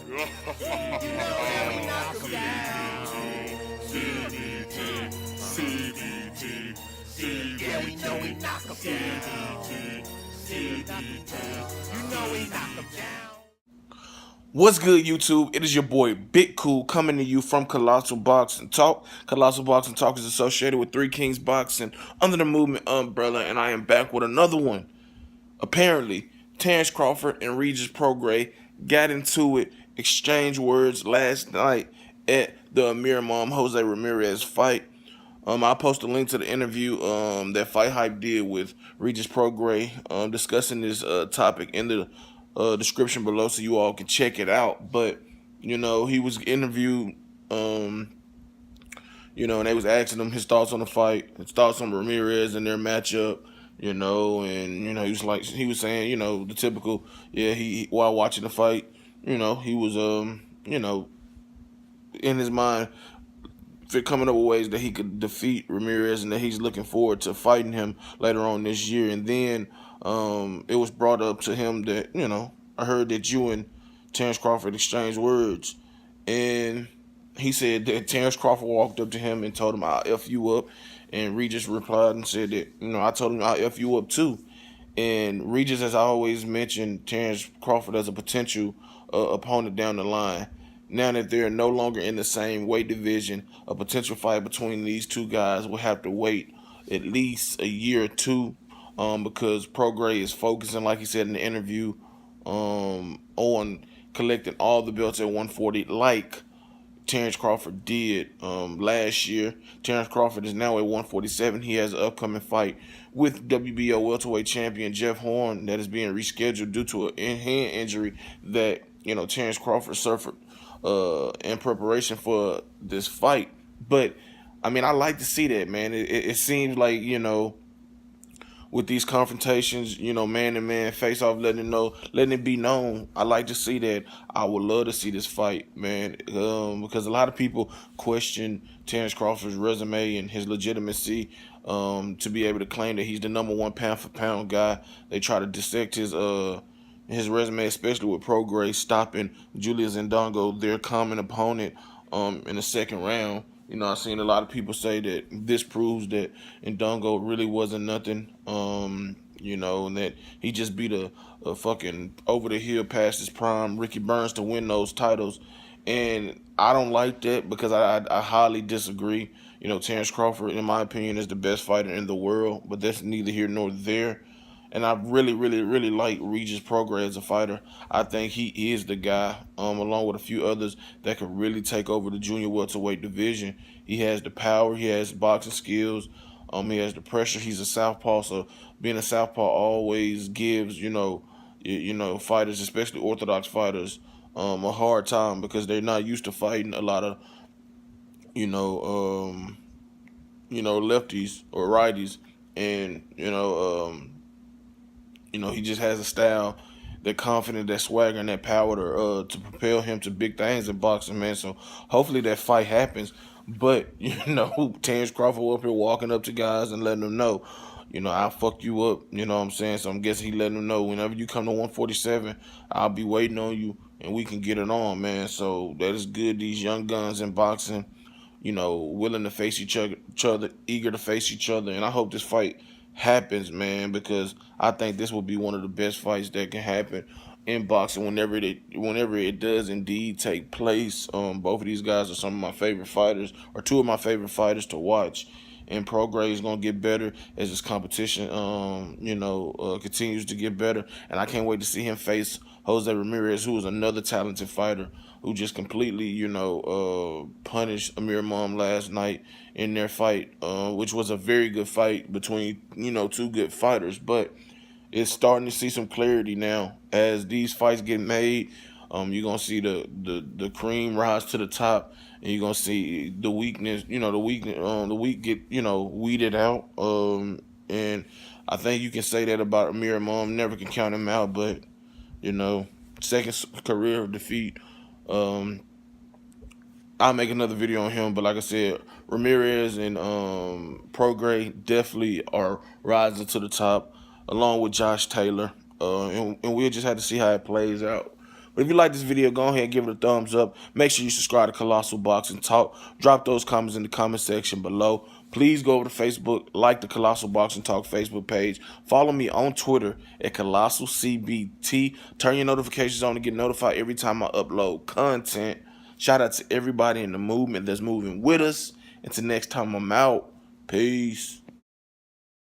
You know that we knock 'em down. Yeah, we know we knock 'em down. You know we knock 'em down. What's good, YouTube? It is your boy Big Cool coming to you from Colossal Boxing Talk. Colossal Boxing Talk is associated with Three Kings Boxing under the Movement umbrella, and I am back with another one. Apparently, Terence Crawford and Regis Prograis got into it, exchanged words last night at the Amir Imam-Jose Ramirez fight. I'll post a link to the interview that Fight Hype did with Regis Prograis discussing this topic in the description below so you all can check it out. But, he was interviewed, and they was asking him his thoughts on the fight, his thoughts on Ramirez and their matchup, he was saying, the typical, while watching the fight, he was, in his mind, coming up with ways that he could defeat Ramirez and that he's looking forward to fighting him later on this year. And then it was brought up to him that, I heard that you and Terence Crawford exchanged words. And he said that Terence Crawford walked up to him and told him, "I'll F you up." And Regis replied and said that, I told him I'll F you up too. And Regis has always mentioned Terence Crawford as a potential opponent down the line. Now that they're no longer in the same weight division, a potential fight between these two guys will have to wait at least a year or two because Prograis is focusing, like he said in the interview, on collecting all the belts at 140 like Terence Crawford did last year. Terence Crawford is now at 147. He has an upcoming fight with WBO welterweight champion Jeff Horn that is being rescheduled due to a hand injury that Terence Crawford suffered in preparation for this fight. But I mean, I like to see that, man. It seems like, with these confrontations, man to man, face off, letting it be known. I like to see that. I would love to see this fight, man, because a lot of people question Terence Crawford's resume and his legitimacy to be able to claim that he's the #1 pound for pound guy. They try to dissect his resume, especially with Prograis stopping Julius Ndongo, their common opponent, in the second round. I've seen a lot of people say that this proves that Ndongo really wasn't nothing, and that he just beat a fucking over the hill past his prime Ricky Burns to win those titles. And I don't like that because I highly disagree. Terence Crawford, in my opinion, is the best fighter in the world, but that's neither here nor there. And I really, really, really like Regis Prograis as a fighter. I think he is the guy, along with a few others, that could really take over the junior welterweight division. He has the power. He has boxing skills. He has the pressure. He's a southpaw, so being a southpaw always gives, fighters, especially orthodox fighters, a hard time because they're not used to fighting a lot of, lefties or righties, and he just has a style, that confidence, that swagger, and that power to propel him to big things in boxing, man. So hopefully that fight happens. But Terence Crawford up here walking up to guys and letting them know, I'll fuck you up. You know what I'm saying? So I'm guessing he letting them know whenever you come to 147, I'll be waiting on you and we can get it on, man. So that is good. These young guns in boxing, willing to face each other, eager to face each other, and I hope this fight happens, man, because I think this will be one of the best fights that can happen in boxing whenever it does indeed take place. Both of these guys are some of my favorite fighters, or two of my favorite fighters to watch. And Prograis is gonna get better as this competition, continues to get better. And I can't wait to see him face Jose Ramirez, who is another talented fighter who just completely, punished Amir Imam last night in their fight, which was a very good fight between, two good fighters. But it's starting to see some clarity now as these fights get made. You're gonna see the cream rise to the top, and you're gonna see the weakness, the weak get weeded out. And I think you can say that about Amir Imam. Never can count him out, but second career defeat. I'll make another video on him, but like I said, Ramirez and Prograis definitely are rising to the top, along with Josh Taylor. And we'll just have to see how it plays out. But if you like this video, go ahead and give it a thumbs up. Make sure you subscribe to Colossal Boxing Talk. Drop those comments in the comment section below. Please go over to Facebook, like the Colossal Boxing Talk Facebook page. Follow me on Twitter at ColossalCBT. Turn your notifications on to get notified every time I upload content. Shout out to everybody in the movement that's moving with us. Until next time, I'm out. Peace.